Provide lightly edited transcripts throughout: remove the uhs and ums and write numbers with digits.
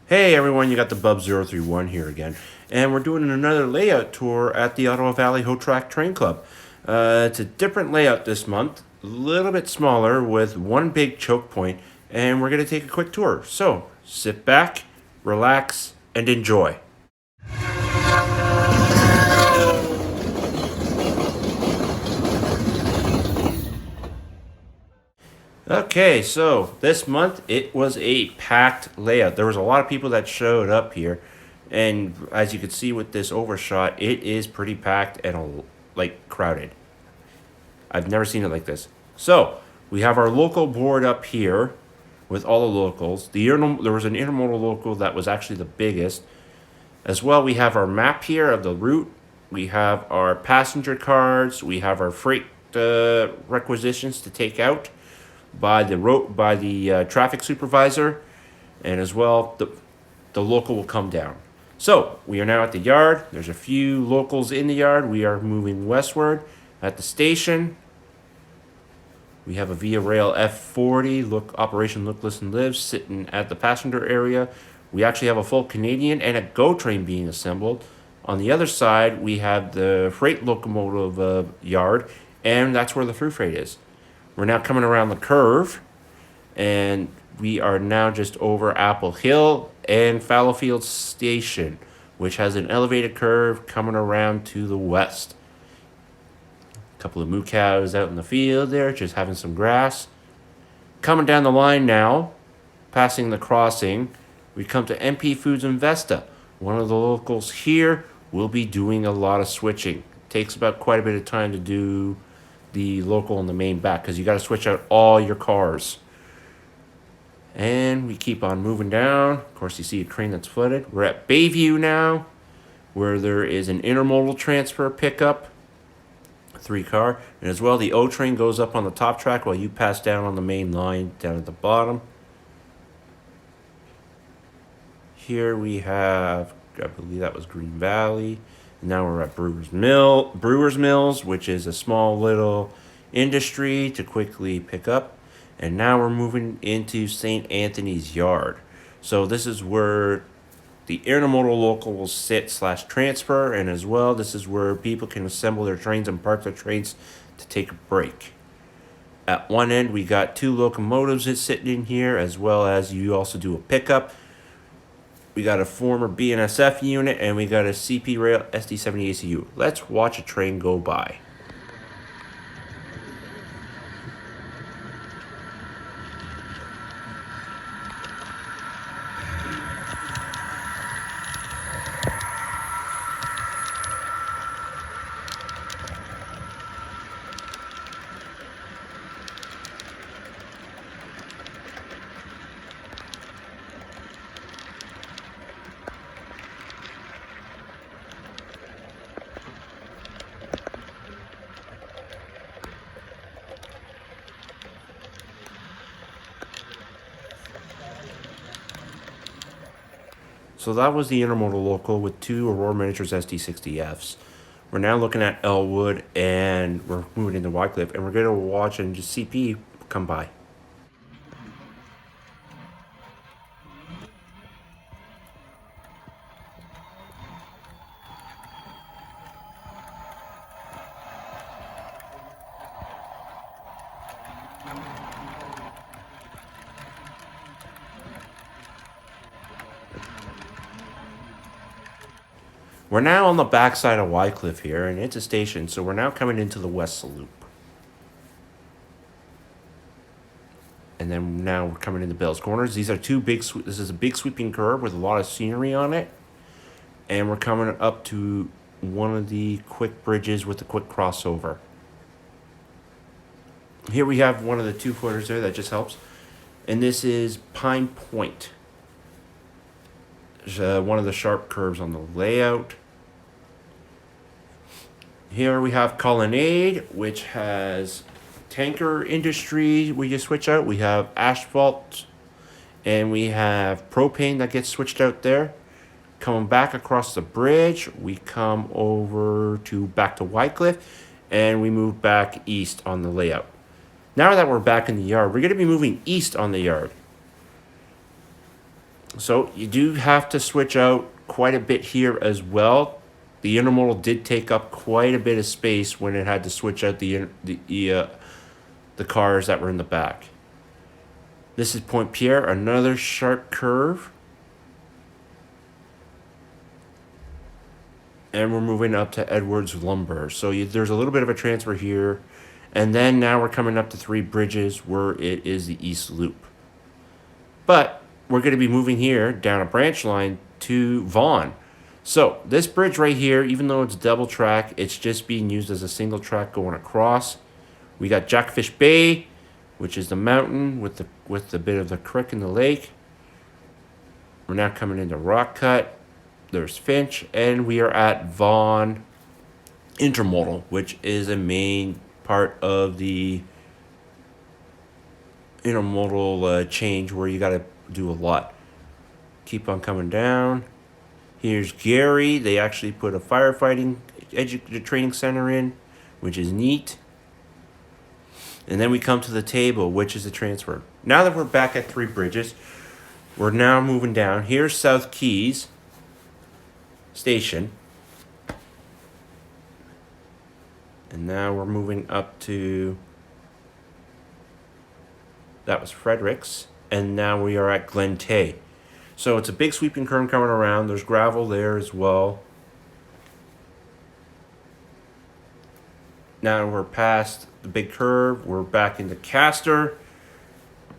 Hey everyone, you got the Bub031 here again, and we're doing another layout tour at the Ottawa Valley Hotrak Train Club. It's a different layout this month, a little bit smaller with one big choke point, and we're going to take a quick tour. So sit back, relax, and enjoy. Okay, so this month it was a packed layout. There was a lot of people that showed up here, and as you can see with this overshot, it is pretty packed and crowded. I've never seen it like this. So we have our local board up here with all the locals. There was an intermodal local that was actually the biggest. As well, we have our map here of the route. We have our passenger cards. We have our freight requisitions to take out by the traffic supervisor, and as well the local will come down. So we are now at the yard. There's a few locals in the yard. We are moving westward. At the station, we have a Via Rail F40 Operation Look, Listen, Live sitting at the passenger area. We actually have a full Canadian and a GO train being assembled. On the other side, we have the freight locomotive yard, and that's where the through freight is. We're now coming around the curve, and we are now just over Apple Hill and Fallowfield Station, which has an elevated curve coming around to the west. A couple of moo cows out in the field there, just having some grass. Coming down the line now, passing the crossing, we come to MP Foods and Vesta. One of the locals here will be doing a lot of switching. It takes about quite a bit of time to do the local and the main back because you got to switch out all your cars. And we keep on moving down. Of course, you see a train that's flooded. We're at Bayview now, where there is an intermodal transfer pickup, 3-car, and as well the O train goes up on the top track while you pass down on the main line down at the bottom. Here we have, I believe that was Green Valley. Now we're at Brewers Mills, which is a small little industry to quickly pick up. And now we're moving into St. Anthony's Yard. So this is where the intermodal local will sit / transfer. And as well, this is where people can assemble their trains and park their trains to take a break. At one end, we got 2 locomotives that's sitting in here, as well as you also do a pickup. We got a former BNSF unit, and we got a CP Rail SD70 ACU. Let's watch a train go by. So that was the intermodal local with 2 Aurora Miniatures SD60Fs. We're now looking at Elwood, and we're moving into Wycliffe, and we're going to watch and just CP come by. We're now on the backside of Wycliffe here, and it's a station, so we're now coming into the West Loop. And then now we're coming into Bell's Corners. These are this is a big sweeping curve with a lot of scenery on it. And we're coming up to one of the quick bridges with a quick crossover. Here we have one of the 2-footers there that just helps. And this is Pine Point. One of the sharp curves on the layout. Here we have Colonnade, which has tanker industry we just switch out. We have asphalt, and we have propane that gets switched out there. Coming back across the bridge, we come over to back to Wycliffe, and we move back east on the layout. Now that we're back in the yard, we're going to be moving east on the yard. So you do have to switch out quite a bit here as well. The intermodal did take up quite a bit of space when it had to switch out the cars that were in the back. This is Point Pierre, another sharp curve. And we're moving up to Edwards Lumber. So there's a little bit of a transfer here. And then now we're coming up to Three Bridges where it is the East Loop. But we're going to be moving here down a branch line to Vaughan. So this bridge right here, even though it's double track, it's just being used as a single track going across. We got Jackfish Bay, which is the mountain with the bit of the creek in the lake. We're now coming into Rock Cut. There's Finch, and we are at Vaughan Intermodal, which is a main part of the intermodal change where you got to do a lot. Keep on coming down. Here's Gary. They actually put a firefighting training center in, which is neat. And then we come to the table, which is a transfer. Now that we're back at Three Bridges, we're now moving down. Here's South Keys Station. And now we're moving up to, that was Fredericks. And now we are at Glen Tay. So it's a big sweeping curve coming around. There's gravel there as well. Now we're past the big curve. We're back into Castor.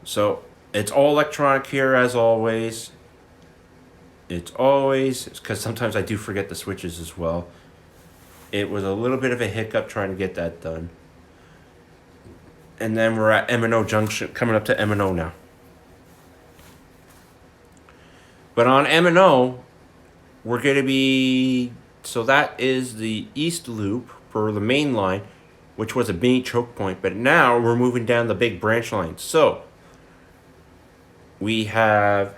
So it's all electronic here as always. It's always, because sometimes I do forget the switches as well. It was a little bit of a hiccup trying to get that done. And then we're at M&O Junction, coming up to M&O now. But on M&O, we're going to be, so that is the East Loop for the main line, which was a mini choke point. But now we're moving down the big branch line. So we have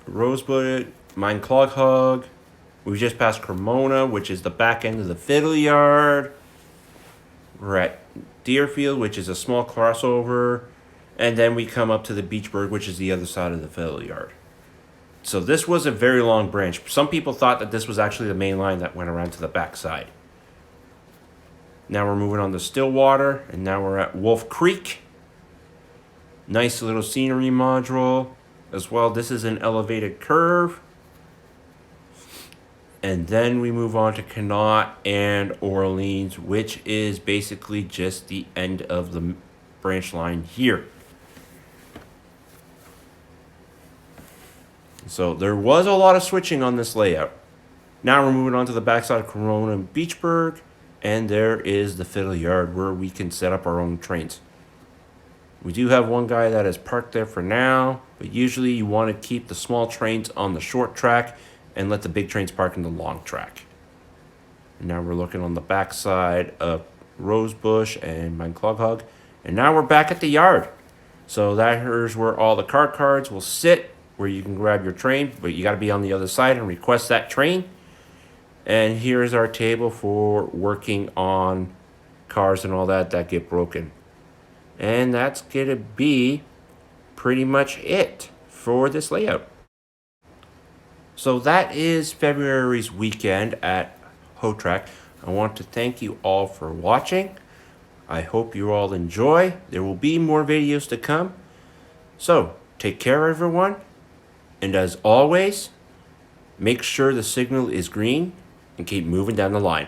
Rosebud, Mine Clog Hog. We just passed Cremona, which is the back end of the Fiddle Yard. We're at Deerfield, which is a small crossover. And then we come up to the Beachburg, which is the other side of the Fiddle Yard. So this was a very long branch. Some people thought that this was actually the main line that went around to the back side. Now we're moving on to Stillwater, and now we're at Wolf Creek. Nice little scenery module as well. This is an elevated curve. And then we move on to Connaught and Orleans, which is basically just the end of the branch line here. So there was a lot of switching on this layout. Now we're moving on to the backside of Corona and Beachburg, and there is the Fiddle Yard where we can set up our own trains. We do have one guy that is parked there for now, but usually you want to keep the small trains on the short track and let the big trains park in the long track. And now we're looking on the backside of Rosebush and Mine Clog Hog, and now we're back at the yard. So here's where all the car cards will sit, where you can grab your train, but you got to be on the other side and request that train. And here's our table for working on cars and all that get broken. And that's going to be pretty much it for this layout. So that is February's weekend at Hotrak. I want to thank you all for watching. I hope you all enjoy. There will be more videos to come. So take care, everyone. And as always, make sure the signal is green and keep moving down the line.